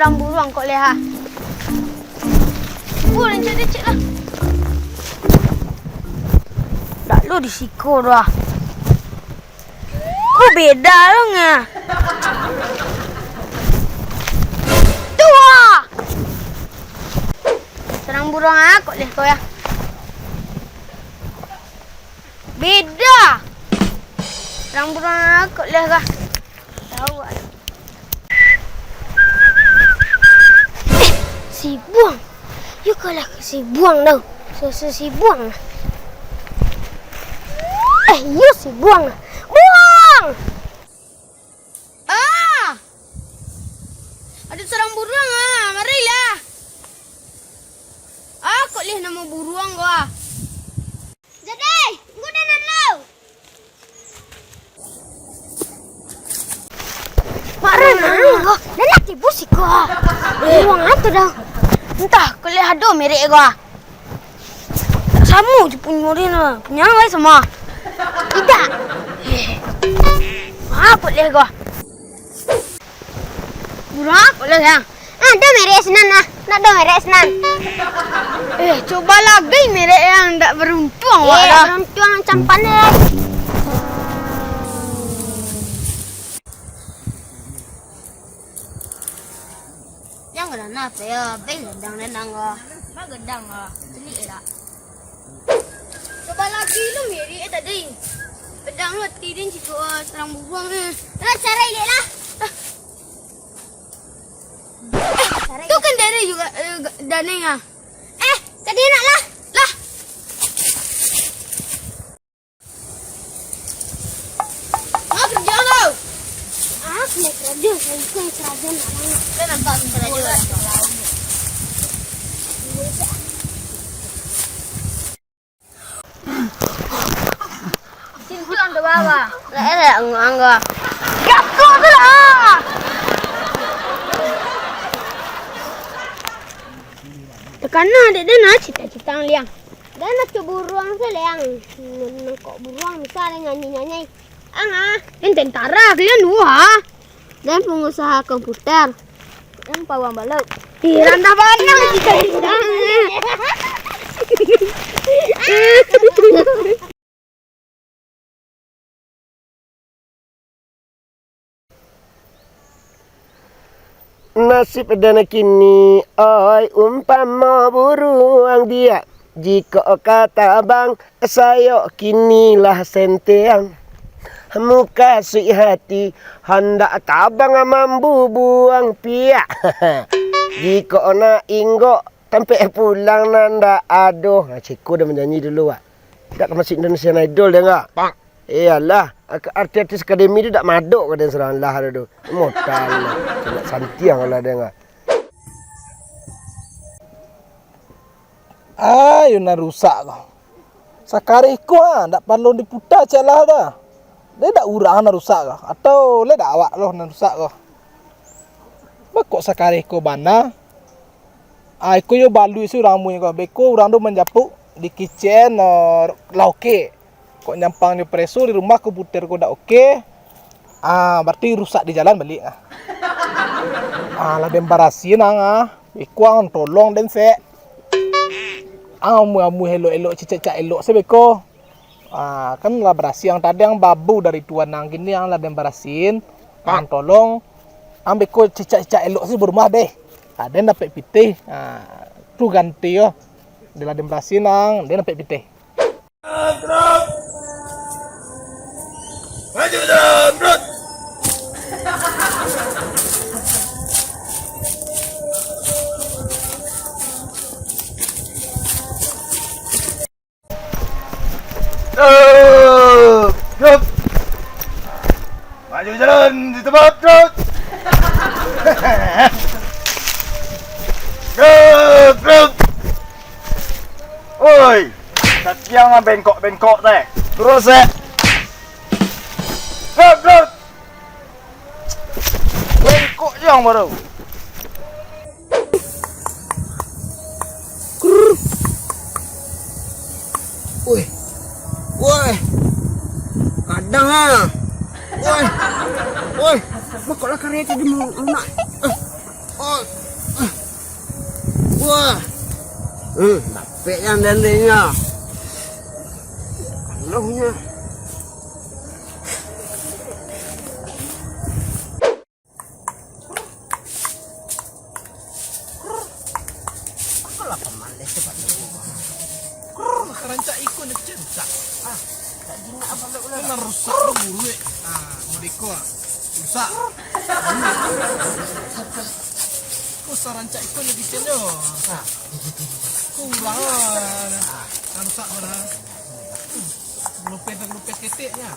serang burung kok leha. Boleh jadi cik lah. Tak lu disiko dah. Kok beda lo nga? Tua. Serang burung aku leh kau ya. Beda. Serang burung aku leh kah? Tahu ada. Si buang. You kalah ke si buang tau. Si buang. You si buang. Buang! Ah! Ada serang burung ah. Marilah. Kok lihat nama burung gua. Jadi, gua dah nan lo. Marah gua. Dah nak tipu si gua. Burung apa dah? Entah, kau lihat ada merek gua. Tak sama je punya murid punya apa semua. Tidak. Apa lihat gua? Burung apa lihat yang? Ada merek senan lah. Nak ada merek senan. Coba lagi merek yang tak beruntung. Beruntung macam pandai. Yang mana apa ya? Gedang ah. Mak gedang ah. Ini era. Coba lagi lu merek tadi. Pedang lu tidin situ serang burung ni. Nak cara ini lah. Tu kan dari juga daning ah. Tadi nak lah. Mau kerja kau? Aku nak kerja. Saya kan kerja nak. Saya nak kerja. Sini on the bawah. Lah angga. Gapo tu lah. Karena dia nak cita-cita liang. Dia nak ke burung tu liang. Kok burung misalnya nyanyi-nyanyi. Dan tentara kalian dua. Dan pengusaha komputer. Dan pawang balok. Rantah banyak cita-cita. Nasib dan kini, oi umpama burung dia. Jika kata bang, saya kinilah senteang. Muka sui hati, hendak tabang mambu buang piak. Jika nak inggo, sampai pulang nanda aduh. Cikgu dah menyanyi dulu wak. Tak masuk Indonesian Idol dia enggak? Pak. Iyalah, artis akademi tu tak maduk ke dia serang lah tu. Motal lah. Nak santiang lah dia enggak. Ayo nak rusak kau. Sekarang ikut tak perlu diputar celah dah. Dia tak urang nak rusak kau. Atau le dak awak loh nak rusak kau. Bakok sekarang ikut bana. Ikut yo balu isu ramu kau. Beko urang tu menjapuk di kitchen lauke. Kok nyampang di preso di rumah komputer kau dah okey. Berarti rusak di jalan balik. Lah dembarasin ikuang tolong den se. Amu elok-elok cicak-cicak elok sebeko. Kan lah berasi yang tadi yang babu dari tuan nang gini yang lah dembarasin. Tolong ambil ko cicak-cicak elok sih berumah deh. Den dapat pitih. Tu ganti yo. Dia lah dembarasin nang, dia dapat pitih. Maju dah, bro. Bro. Maju jalan di tempat, bro. Bro. Oi, Sakyang bengkok-bengkok teh. Terus bro. Bengkok je yang baru. Woi. Kadang Woi. Bakoklah karya tadi mau lunak. Napik yang dendengnya. Kalaunya. Apalah pemandai cepat itu. Rancak ikut nak cinta. Tak jinak apa nak ulah. Nak rusak dah buru eh. Mereka rusak. Kau sarancak ikut nak kitchen jo. Kurang lah. Nak rusak mana? Lupet keteknya.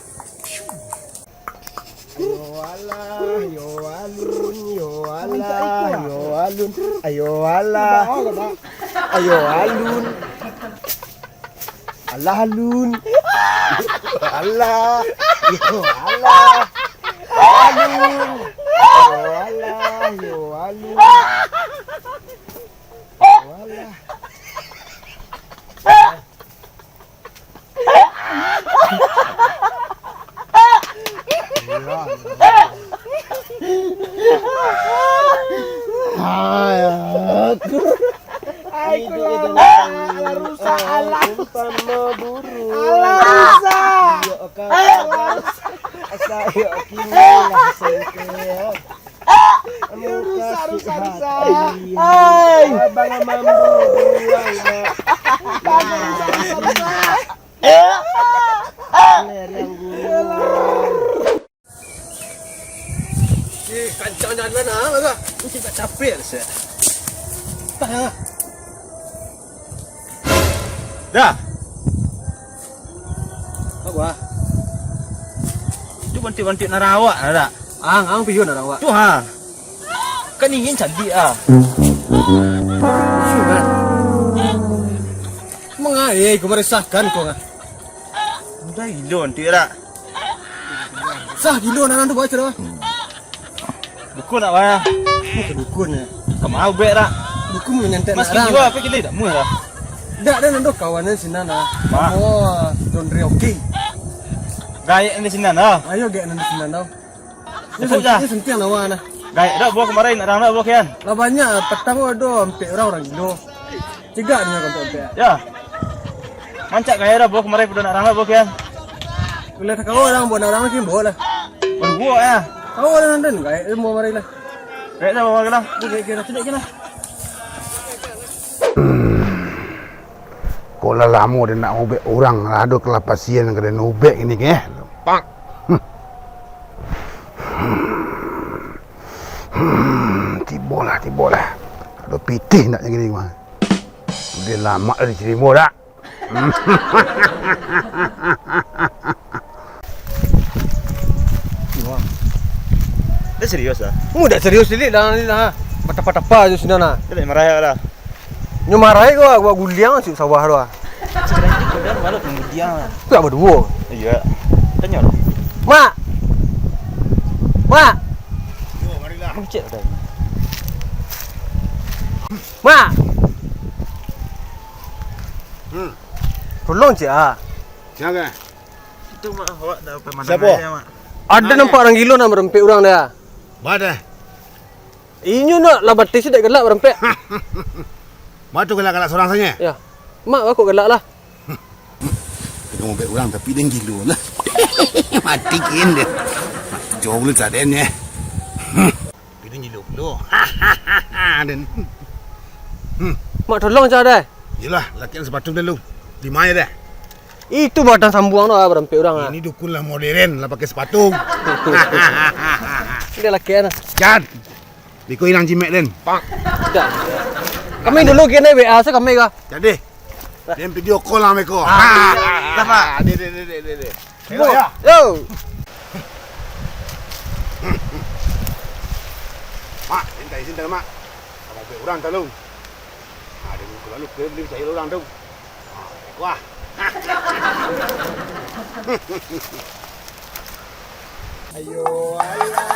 Yo alah, yo alun, yo alah, yo alun, ayo alah, ayo alun, alah alun, alah, yo alah, alun, yo alah, yo alun, yo alah. Aku alah rusak alah umpama burung rusak yo saya kini lah sengkea rusak hai abang mambu buang ler yang gulung Kancang jangan mana? Maka mesti tak capek saya. Tah. Dah. Apa? Tu bantik-bantik narawak ada. Ang pion narawak. Tu ha. Kan ingin cantik ah. Sudah. Mengai kau meresahkan kau ngah. Udah gilo nanti dah. Sah gilo nanti tu baca dah. Dukun nak bayar. Bukan dukun ya. Kamu mau bek tak? Dukun menyantai nak. Mas jiwa apa kita tak muat lah. Tak ada nando kawanan sinan lah. Oh, don rioki. Gaya ni sinan lah. Ayo gaya nando sinan tau. Ini sentiang lawa nah. Gaya dah bawa kemarin orang nak bawa kian. Lah banyak petang ada hampir orang gilo. Tiga ni kan tu ya. Mancak gaya dah bawa kemarin pada nak orang nak bawa kian. Boleh tak kau orang buat orang lagi boleh. Berbuat ya. Kau ada nanti gaya mau mari lah. Gaya dah bawa lah. Boleh kira tidak kira. Kalau lama dia nak ubek orang, ada kelapa pasien yang kena ubek ini ke? Pak. Tibolah. Ada pitih nak yang ini mah. Dia lama dari cerimo dah. Dia serius lah. Mudah serius ni dah ni dah. Patapa-tapa je sini nah. Dia marah lah. Nyo marai gua guliang sih sawah doa. Sekarang ni kau dah malu kemudian lah. Tu apa dua? Iya. Tanya lah. Mak. Yo, marilah. Mencet dah. Mak. Tolong cik ah. Siapa? Itu mak awak dah pemandangan Siapa? dia mak. Ada nampak orang gilo nak merempek orang dia. Bada. Inyo nak lah batis dak gelak merempek. Batu galak-galak seorang saja. Ya. Mak aku gelak lah. Kita mau orang tapi dia gilo lah. Mati kin dia. Jauh lu sadennya. Dia gilo lu. Dan. Mak tolong cak dah. Yalah, latihan sepatu dulu. Di mana dah? Itu batang sambuang doa merempek orang ah. Ini dukun lah modern lah pakai sepatu. Dia laki nah. Jan. Diko hilang cimek den. Pak. Dah. Kami dulu kena WA se kami ka. Jadi. Dia video call lah meko. Apa? Dek. Ya. Yo. Mak, sini mak. Kalau orang tolong. Ada muka lalu ke beli saya orang tu. Wah. Ayo alah.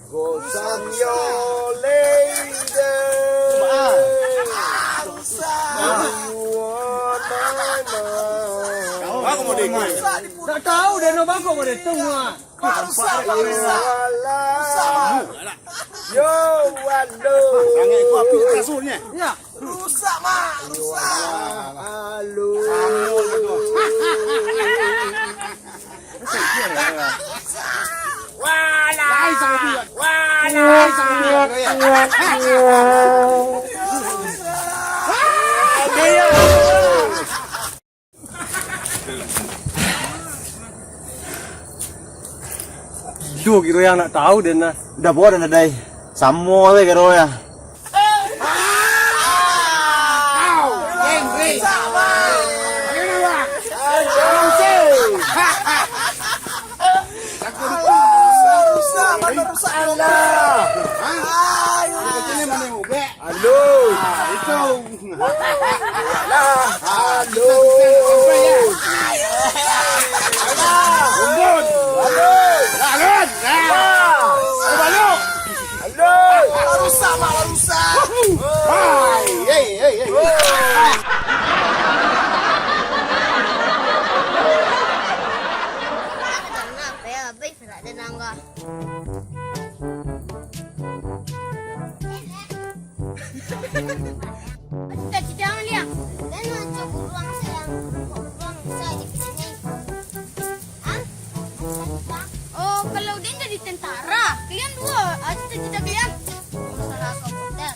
Go some yo lady. Aku mau dengar. Tak tahu dia nak bangkok pada tunggu ah. Rusak. Yo, waduh. Sangat ikut api kasurnya. Ya. Rusak mak. Halo. Lai sama dia. Lai sama dia. Duh, kira yang nak tahu dan nah. Udah bodoh dah dai. Samo we karo ya. Kenapa ya? Baik tidak ada nangga. Cita-cita dia. Dan macam beruang sayang. Beruang saya di sini. Oh, kalau dia jadi tentara, kalian dua, cita-cita kalian? Masalah komputer.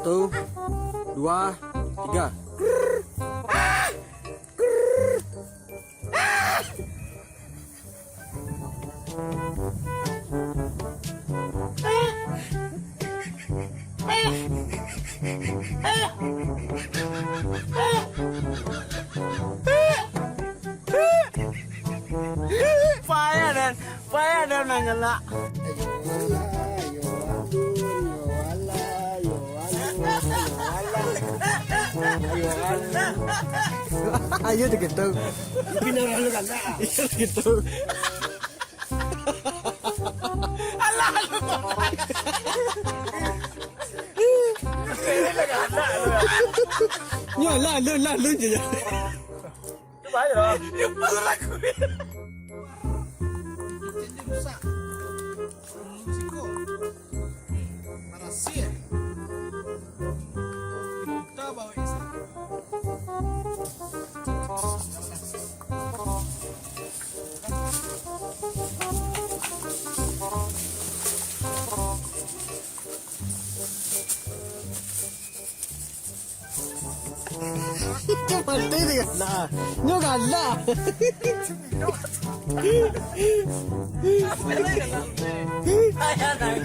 Satu, dua, tiga. Payah dan nangala. Ayo deh gitu. Gitu. Nyala, lu je. Mati dia lah. Nyo gala. Ayah nak.